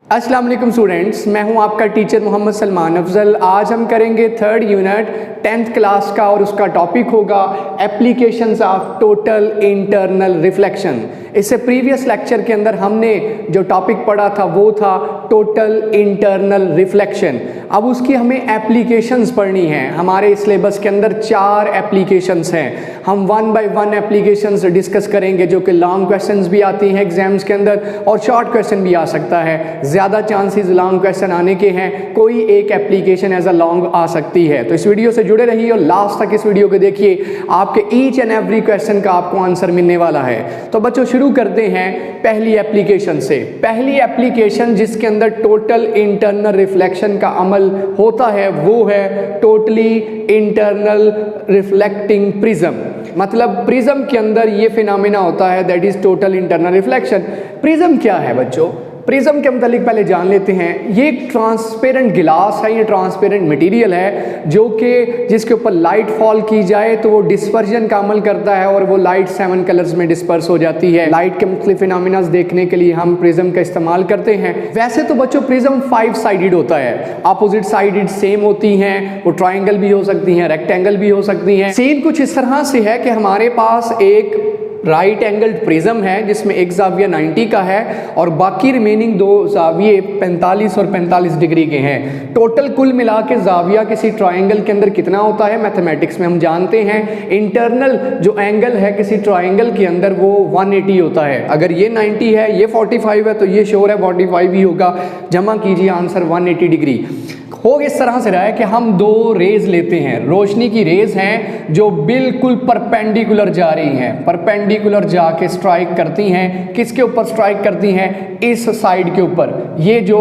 अस्सलाम वालेकुम स्टूडेंट्स, मैं हूं आपका टीचर मोहम्मद सलमान अफजल। आज हम करेंगे थर्ड यूनिट 10th क्लास का और उसका टॉपिक होगा applications of total internal reflection. इससे प्रीवियस लेक्चर के अंदर हमने जो टॉपिक पढ़ा था वो था टोटल इंटरनल रिफ्लेक्शन। अब उसकी हमें एप्लीकेशंस पढ़नी है। हमारे सिलेबस के अंदर 4 एप्लीकेशंस हैं। हम 1 बाय 1 एप्लीकेशंस डिस्कस करेंगे जो कि लॉन्ग क्वेश्चंस भी आती हैं एग्जाम्स के अंदर और शॉर्ट क्वेश्चन भी आ सकता है। ज़्यादा चांसेस लॉन्ग क्वेश्चन आने के हैं, कोई एक एप्लीकेशन एज अ लॉन्ग आ सकती है। तो इस वीडियो से जुड़े रहिए और लास्ट तक इस वीडियो को देखिए, आपके ईच एंड एवरी क्वेश्चन का आपको आंसर मिलने वाला है। तो बच्चों शुरू करते हैं पहली एप्लीकेशन से। पहली एप्लीकेशन जिसके अंदर टोटल इंटरनल रिफ्लेक्शन का अमल होता है वो है टोटली इंटरनल रिफ्लेक्टिंग प्रिज्म। मतलब प्रिज्म के अंदर ये फिनोमेना होता है, that is total internal reflection. Prism क्या है बच्चों? प्रिज्म के मतलब पहले जान लेते हैं। ये एक ट्रांसपेरेंट गिलास है, ये ट्रांसपेरेंट मटेरियल है जो कि जिसके ऊपर लाइट फॉल की जाए तो वो डिस्पर्जन का अमल करता है और वो लाइट 7 कलर्स में डिस्पर्स हो जाती है। लाइट के मुख्तलिफ फिनोमेना देखने के लिए हम प्रिज्म का इस्तेमाल करते हैं। वैसे तो बच्चों प्रिज्म 5 साइडेड होता है, अपोजिट साइडेड सेम होती हैं, वो ट्राइंगल भी हो सकती हैं, रेक्टेंगल भी हो सकती हैं। सीन कुछ इस तरह से है कि हमारे पास एक राइट एंगल्ड प्रिज्म है जिसमें एक जाविया 90 का है और बाकी रिमेनिंग 2 जाविये 45 और 45 डिग्री के हैं। टोटल कुल मिला के जाविया किसी ट्राइंगल के अंदर कितना होता है मैथमेटिक्स में हम जानते हैं। इंटरनल जो एंगल है किसी ट्राइंगल के अंदर वो 180 होता है। अगर ये 90 है, ये 45 है तो ये श्योर है 45 ही होगा। जमा कीजिए आंसर 180 डिग्री। हो इस तरह से रहा है कि हम 2 रेज लेते हैं, रोशनी की रेज हैं जो बिल्कुल परपेंडिकुलर जा रही हैं, परपेंडिकुलर जाके स्ट्राइक करती हैं। किसके ऊपर स्ट्राइक करती हैं? इस साइड के ऊपर। ये जो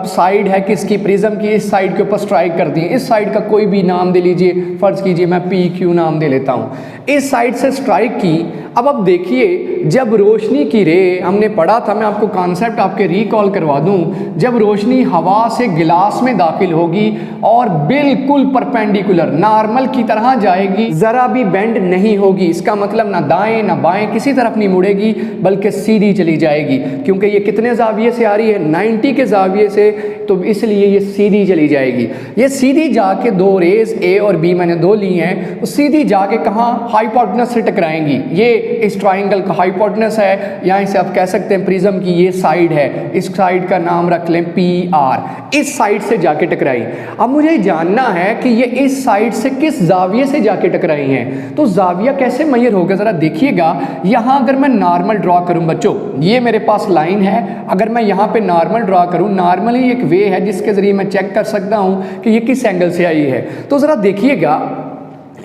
साइड है किसकी? प्रिज्म की, इस साइड के ऊपर स्ट्राइक करती हैं। इस साइड का कोई भी नाम दे लीजिए, फर्ज कीजिए मैं PQ नाम दे लेता हूँ। इस साइड से स्ट्राइक की। अब देखिए जब रोशनी की रे, हमने पढ़ा था, मैं आपको कॉन्सेप्ट आपके रिकॉल करवा दूं, जब रोशनी हवा से गिलास में दाखिल होगी और बिल्कुल परपेंडिकुलर नॉर्मल की तरह जाएगी, जरा भी बेंड नहीं होगी। इसका मतलब ना दाएं ना बाएं किसी तरफ नहीं मुड़ेगी बल्कि सीधी चली जाएगी। क्योंकि ये कितने जाविये से आ रही है? 90 के जाविये से, तो इसलिए ये सीधी चली जाएगी। ये सीधी जाके 2 रेज A और B मैंने 2 ली हैं, तो सीधी जाके कहाँ? हाइपोटेनस से टकराएंगी। ये इस ट्राइंगल का हाइपोटेनस है, यहाँ से आप कह सकते हैं प्रिज्म की ये साइड है, इस साइड का नाम रख लें PR। इस साइड से जाके टकराई। अब मुझे जानना है कि ये इस साइड से किस जाविये से जाके टकराई हैं। तो जाविया कैसे मेजर होगा जरा देखिएगा। यहाँ अगर मैं नॉर्मल ड्रॉ करूँ बच्चों, ये मेरे पास लाइन है, अगर मैं यहाँ पे नॉर्मल ड्रॉ करूँ, नॉर्मली एक वे है जिसके जरिए मैं चेक कर सकता हूँ कि ये किस एंगल से आई है। तो जरा देखिएगा,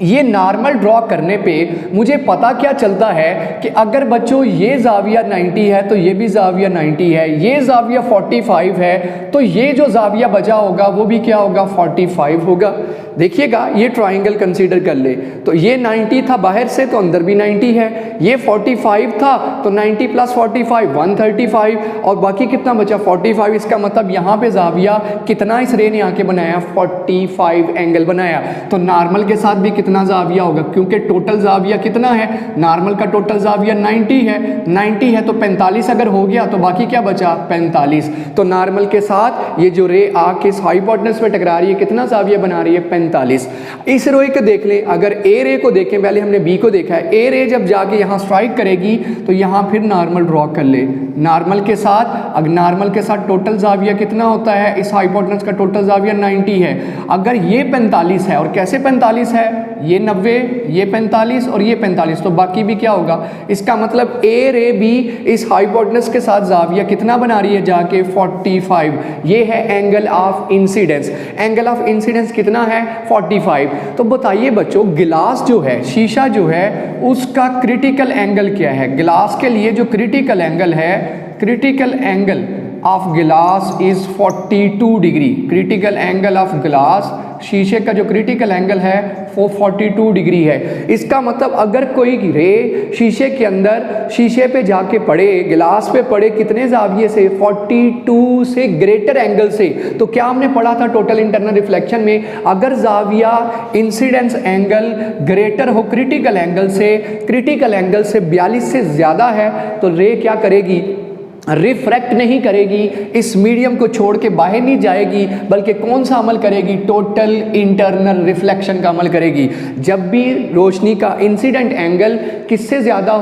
ये नॉर्मल ड्रॉ करने पे मुझे पता क्या चलता है कि अगर बच्चों ये जाविया 90 है तो ये भी जाविया 90 है, ये जाविया 45 है, तो ये जो जाविया बचा होगा वो भी क्या होगा? 45 होगा। देखिएगा ये ट्राइंगल कंसीडर कर ले, तो ये 90 था बाहर से तो अंदर भी 90 है, ये 45 था तो 90 + 45 135 और बाकी कितना बचा? 45। इसका मतलब यहाँ पे जाविया कितना इस रे ने आके बनाया? 45 एंगल बनाया। तो नॉर्मल के साथ भी कितना जाविया होगा? क्योंकि टोटल जाविया कितना है? नॉर्मल का टोटल जाविया 90 है, 90 है तो 45 अगर हो गया तो बाकी क्या बचा? 45। तो नॉर्मल के साथ ये जो रे आके इस हाइपोटेनस में टकरा रही है, कितना जाविया बना रही है? 45। इस रे को देख लें, अगर ए रे को देखें, पहले हमने बी को देखा है। ए रे जब जाके यहाँ स्ट्राइक करेगी तो यहाँ फिर नॉर्मल ड्रॉ कर ले। नॉर्मल के साथ, अगर नॉर्मल के साथ टोटल जाविया कितना होता है? इस हाइपोटेनस का टोटल जाविया 90 है। अगर ये 45 है, और कैसे 45 है? ये 90, ये 45 और ये 45, तो बाकी भी क्या होगा? इसका मतलब ए रे भी इस हाइपोटेनस के साथ जाविया कितना बना रही है? जाके 45। ये है angle of incidence. Angle of incidence कितना है? 45। तो बताइए बच्चों, गिलास जो है, शीशा जो है, उसका क्रिटिकल एंगल क्या है? गिलास के लिए जो क्रिटिकल एंगल है, क्रिटिकल एंगल ऑफ गिलास is 42 degree. Critical angle of गिलास, शीशे का जो क्रिटिकल एंगल है वो 42 डिग्री है। इसका मतलब अगर कोई रे शीशे के अंदर, शीशे पे जाके पड़े, गिलास पे पड़े, कितने जाविये से? 42 से ग्रेटर एंगल से। तो क्या हमने पढ़ा था टोटल इंटरनल रिफ्लेक्शन में? अगर जाविया इंसिडेंस एंगल ग्रेटर हो क्रिटिकल एंगल से, क्रिटिकल एंगल से 42 से ज़्यादा है, तो रे क्या करेगी? रिफ्रैक्ट नहीं करेगी, इस मीडियम को छोड़ के बाहर नहीं जाएगी, बल्कि कौन सा अमल करेगी, टोटल इंटरनल रिफ्लेक्शन का अमल करेगी। जब भी रोशनी का इंसिडेंट एंगल किससे ज़्यादा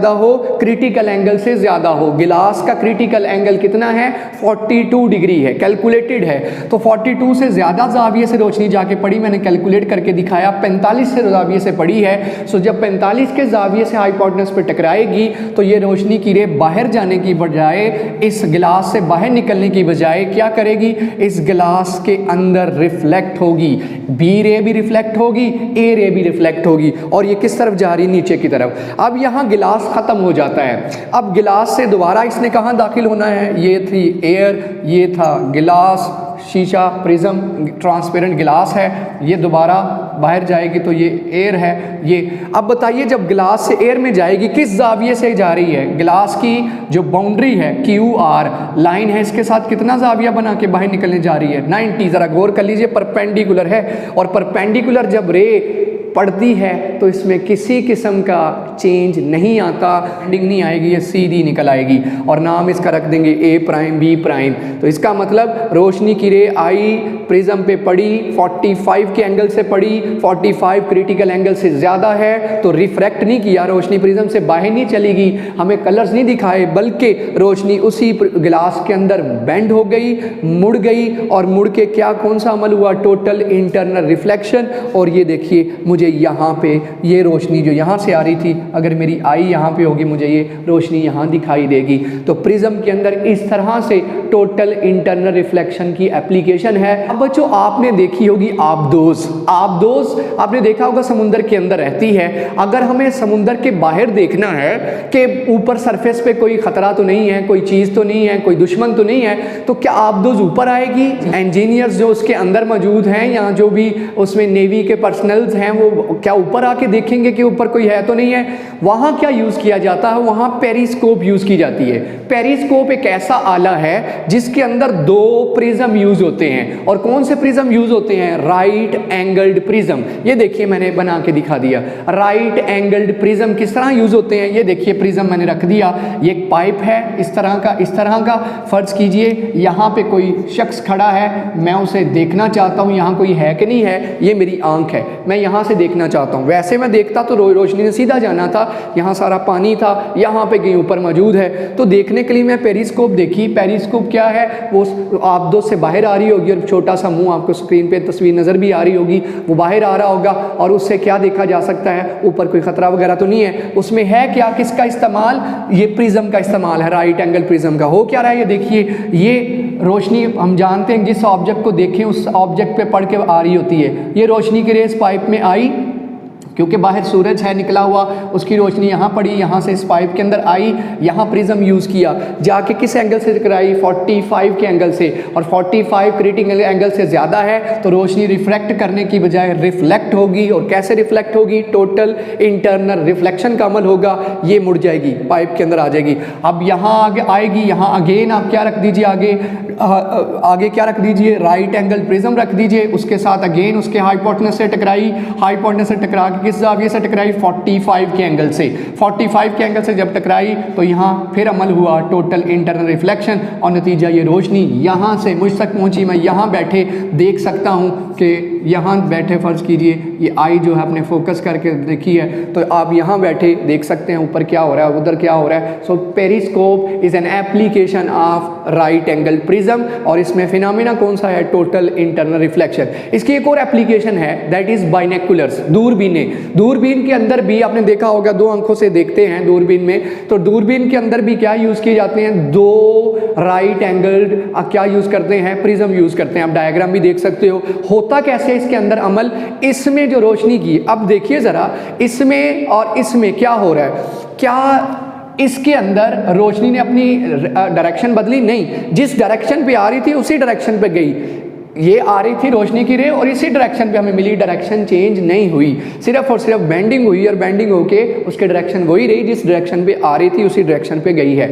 हो, क्रिटिकल एंगल से ज़्यादा हो। गिलास का क्रिटिकल एंगल कितना है, 42 डिग्री है, कैलकुलेटेड है। तो 42 से ज़्यादा जाविये से रोशनी जाके पड़ी, मैंने कैलकुलेट करके दिखाया, 45 से जाविये से पड़ी है। सो जब 45 के जाविये से हाइपोटेनस पे टकराएगी तो ये रोशनी की रे बाहर जाने की बजाय, इस गिलास से बाहर निकलने की बजाय क्या करेगी, इस गिलास के अंदर रिफ्लेक्ट होगी। बी रे भी रिफ्लेक्ट होगी, ए रे भी रिफ्लेक्ट होगी, और ये किस तरफ जा रही, नीचे की तरफ। अब यहाँ गिलास खत्म हो जाता है। अब गिलास से दोबारा इसने कहाँ दाखिल होना है, ये थी एयर, ये था गिलास, शीशा, प्रिज्म, ट्रांसपेरेंट गिलास है, ये दोबारा बाहर जाएगी तो ये एयर है। ये अब बताइए, जब गिलास से एयर में जाएगी किस जाविये से जा रही है, गिलास की जो बाउंड्री है QR लाइन है, इसके साथ कितना जाविया बना के बाहर निकलने जा रही है, 90। ज़रा गौर कर लीजिए, परपेंडिकुलर है, और परपेंडिकुलर जब रे पड़ती है तो इसमें किसी किस्म का चेंज नहीं आता, एंडिंग नहीं आएगी, ये सीधी निकल आएगी, और नाम इसका रख देंगे A', B'। तो इसका मतलब रोशनी की रे आई, प्रिज्म पे पड़ी, 45 के एंगल से पड़ी, 45 क्रिटिकल एंगल से ज़्यादा है, तो रिफ्रैक्ट नहीं किया, रोशनी प्रिज्म से बाहर नहीं चलेगी, हमें कलर्स नहीं दिखाए, बल्कि रोशनी उसी गिलास के अंदर बेंड हो गई, मुड़ गई, और मुड़ के क्या, कौन सा अमल हुआ, टोटल इंटरनल रिफ्लेक्शन। और ये देखिए, मुझे यहाँ पे ये रोशनी जो यहाँ से आ रही थी, अगर मेरी आई यहाँ पे होगी, मुझे ये रोशनी यहाँ दिखाई देगी। तो प्रिज्म के अंदर इस तरह से टोटल इंटरनल रिफ्लेक्शन की एप्लीकेशन है। अब बच्चों, आपने देखी होगी आबदोज आपने देखा होगा समुंदर के अंदर रहती है। अगर हमें समुंदर के बाहर देखना है कि ऊपर सरफेस पे कोई खतरा तो नहीं है, कोई चीज़ तो नहीं है, कोई दुश्मन तो नहीं है, तो क्या आबदोज ऊपर आएगी? इंजीनियर्स जो उसके अंदर मौजूद हैं, या जो भी उसमें नेवी के पर्सनल्स हैं, वो क्या ऊपर आके देखेंगे कि ऊपर कोई है तो नहीं है? वहाँ क्या यूज़ किया जाता है, वहाँ पेरिस्कोप यूज़ की जाती है। पेरिस्कोप एक ऐसा आला है जिसके अंदर 2 प्रिज्म यूज़ होते हैं। और कौन से प्रिज्म यूज़ होते हैं? Right angled prism. ये देखिए, मैंने बना के दिखा दिया। राइट एंगल्ड प्रिज्म किस तरह यूज़ होते हैं, ये देखिए, प्रिज्म मैंने रख दिया। ये एक पाइप है इस तरह का। फर्ज कीजिए यहाँ पे कोई शख्स खड़ा है, मैं उसे देखना चाहता हूँ, यहाँ कोई है कि नहीं है, ये मेरी आंख है, मैं यहाँ से देखना चाहता हूँ। वैसे मैं देखता तो रोशनी ने सीधा जाना था, यहाँ सारा पानी था, यहाँ पे कहीं ऊपर मौजूद है। तो देखने के लिए मैं पेरिस्कोप देखी। पेरिस्कोप क्या है, वो आबदोज से बाहर आ रही होगी, और छोटा सा मुंह आपको स्क्रीन पे तस्वीर नज़र भी आ रही होगी, वो बाहर आ रहा होगा, और उससे क्या देखा जा सकता है, ऊपर कोई खतरा वगैरह तो नहीं है। उसमें है क्या, किसका इस्तेमाल, ये प्रिज्म का इस्तेमाल है, राइट एंगल प्रिज्म का। हो क्या रहा है, ये देखिए, ये रोशनी हम जानते हैं जिस ऑब्जेक्ट को देखें उस ऑब्जेक्ट पे पड़ के आ रही होती है। ये रोशनी की रेस पाइप में आई, क्योंकि बाहर सूरज है निकला हुआ, उसकी रोशनी यहाँ पड़ी, यहाँ से इस पाइप के अंदर आई, यहाँ प्रिज्म यूज़ किया, जाके किस एंगल से टकराई, 45 के एंगल से, और 45 क्रिटिकल एंगल से ज़्यादा है, तो रोशनी रिफ्लेक्ट करने की बजाय रिफ्लेक्ट होगी। और कैसे रिफ्लेक्ट होगी, टोटल इंटरनल रिफ्लेक्शन का अमल होगा, ये मुड़ जाएगी, पाइप के अंदर आ जाएगी। अब यहाँ आगे आएगी, यहाँ अगेन आप क्या रख दीजिए, आगे क्या रख दीजिए, राइट एंगल प्रिज्म रख दीजिए, उसके साथ अगेन उसके हाइपोटेनस से टकराई, हाइपोटेनस से टकरा के किस जाविये से टकराई, 45 के एंगल से। 45 के एंगल से जब टकराई तो यहाँ फिर अमल हुआ टोटल इंटरनल रिफ्लेक्शन, और नतीजा ये रोशनी यहाँ से मुझ तक पहुँची। मैं यहाँ बैठे देख सकता हूँ कि यहाँ बैठे फ़र्ज़ कीजिए, ये आई जो है आपने फोकस करके देखी है, तो आप यहाँ बैठे देख सकते हैं ऊपर क्या हो रहा है, उधर क्या हो रहा है। So periscope is an application of right angle prism, और इसमें फिनोमेना कौन सा है, टोटल इंटरनल रिफ्लेक्शन। इसकी एक और एप्लीकेशन है, दैट इज़ बाइनोकुलर्स, दूरबीन के अंदर भी आपने देखा होगा, 2 आंखों से देखते हैं दूरबीन में, तो दूरबीन के अंदर भी क्या यूज़ किए जाते हैं, 2 राइट एंगल्ड क्या यूज़ करते हैं, प्रिज्म यूज़ करते हैं। आप डायग्राम भी देख सकते हो। होता कैसे इसके अंदर अमल, इसमें जो रोशनी की, अब देखिए ज़रा, इसमें और इसमें क्या हो रहा है, क्या इसके अंदर रोशनी ने अपनी डायरेक्शन बदली? नहीं, जिस डायरेक्शन पे आ रही थी उसी डायरेक्शन पे गई। ये आ रही थी रोशनी की रे, और इसी डायरेक्शन पे हमें मिली, डायरेक्शन चेंज नहीं हुई, सिर्फ और सिर्फ बेंडिंग हुई, और बेंडिंग होके उसके डायरेक्शन वही रही, जिस डायरेक्शन पे आ रही थी उसी डायरेक्शन पे गई है।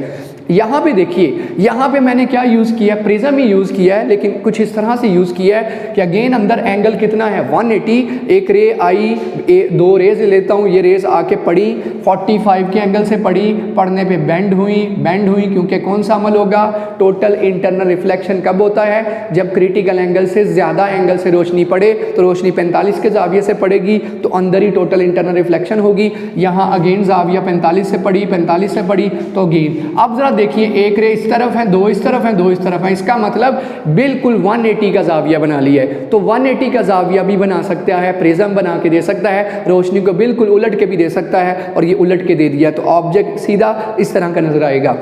यहाँ पे देखिए, यहाँ पे मैंने क्या यूज़ किया है, प्रिज्म ही यूज़ किया है, लेकिन कुछ इस तरह से यूज़ किया है कि अगेन अंदर एंगल कितना है 180, एक रे आई, दो रेज लेता हूँ, ये रेज आके पड़ी 45 के एंगल से पड़ी, पड़ने पे बेंड हुई क्योंकि कौन सा अमल होगा, टोटल इंटरनल रिफ्लेक्शन कब होता है, जब क्रिटिकल एंगल से ज़्यादा एंगल से रोशनी पड़े, तो रोशनी 45 के जाविये से पड़ेगी तो अंदर ही टोटल इंटरनल रिफ्लेक्शन होगी। यहाँ अगेन जाविया 45 से पड़ी, 45 से पड़ी तो अगेन। अब ज़रा देखिए, एक रे इस तरफ है, दो इस तरफ है, दो इस तरफ है, इसका मतलब बिल्कुल 180 का जाविया बना लिया है। तो 180 का जाविया भी बना सकता है, प्रिज्म बना के दे सकता है, रोशनी को बिल्कुल उलट के भी दे सकता है, और ये उलट के दे दिया तो ऑब्जेक्ट सीधा इस तरह का नजर आएगा।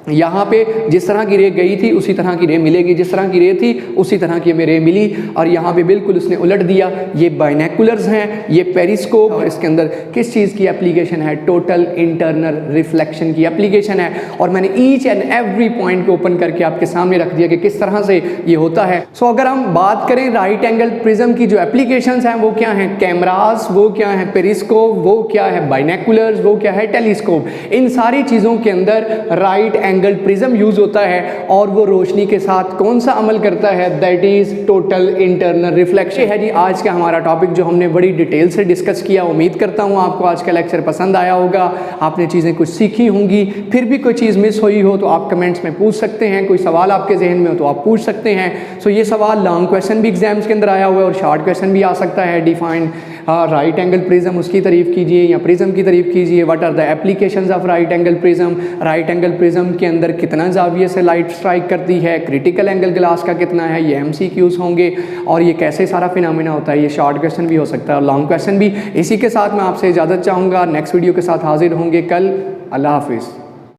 यहाँ पे जिस तरह की रे गई थी उसी तरह की रे मिलेगी, जिस तरह की रे थी उसी तरह की हमें रे मिली, और यहाँ पे बिल्कुल उसने उलट दिया। ये बाइनोकुलर्स हैं, ये पेरिस्कोप, और इसके अंदर किस चीज़ की एप्लीकेशन है, टोटल इंटरनल रिफ्लेक्शन की एप्लीकेशन है। और मैंने ईच एंड एवरी पॉइंट को ओपन करके आपके सामने रख दिया कि किस तरह से ये होता है। सो अगर हम बात करें राइट एंगल प्रिज्म की जो एप्लीकेशंस हैं वो क्या हैं, कैमरास, वो क्या है पेरिस्कोप, वो क्या है बाइनोकुलर्स, वो क्या है टेलीस्कोप। इन सारी चीज़ों के अंदर राइट एंगल प्रिज्म यूज होता है, और वो रोशनी के साथ कौन सा अमल करता है, that is total internal reflection है जी आज का हमारा टॉपिक, जो हमने बड़ी डिटेल से डिस्कस किया। उम्मीद करता हूँ आपको आज का लेक्चर पसंद आया होगा, आपने चीज़ें कुछ सीखी होंगी। फिर भी कोई चीज़ मिस हुई हो तो आप कमेंट्स में पूछ सकते हैं, कोई सवाल आपके जहन में हो तो आप पूछ सकते हैं। सो ये सवाल लॉन्ग क्वेश्चन भी एग्जाम्स के अंदर आया हुआ है और शॉर्ट क्वेश्चन भी आ सकता है। डिफाइंड राइट एंगल प्रिज्म, उसकी तारीफ कीजिए या प्रिज्म की तारीफ कीजिए। What are the applications of right angle prism, right angle prism के अंदर कितना जाविये से लाइट स्ट्राइक करती है, क्रिटिकल एंगल ग्लास का कितना है, ये MCQs होंगे, और ये कैसे सारा फिनोमेना होता है। ये शॉर्ट क्वेश्चन भी हो सकता है और लॉन्ग क्वेश्चन भी। इसी के साथ मैं आपसे इजाज़त चाहूँगा, नेक्स्ट वीडियो के साथ हाजिर होंगे कल। अल्लाह हाफिज़।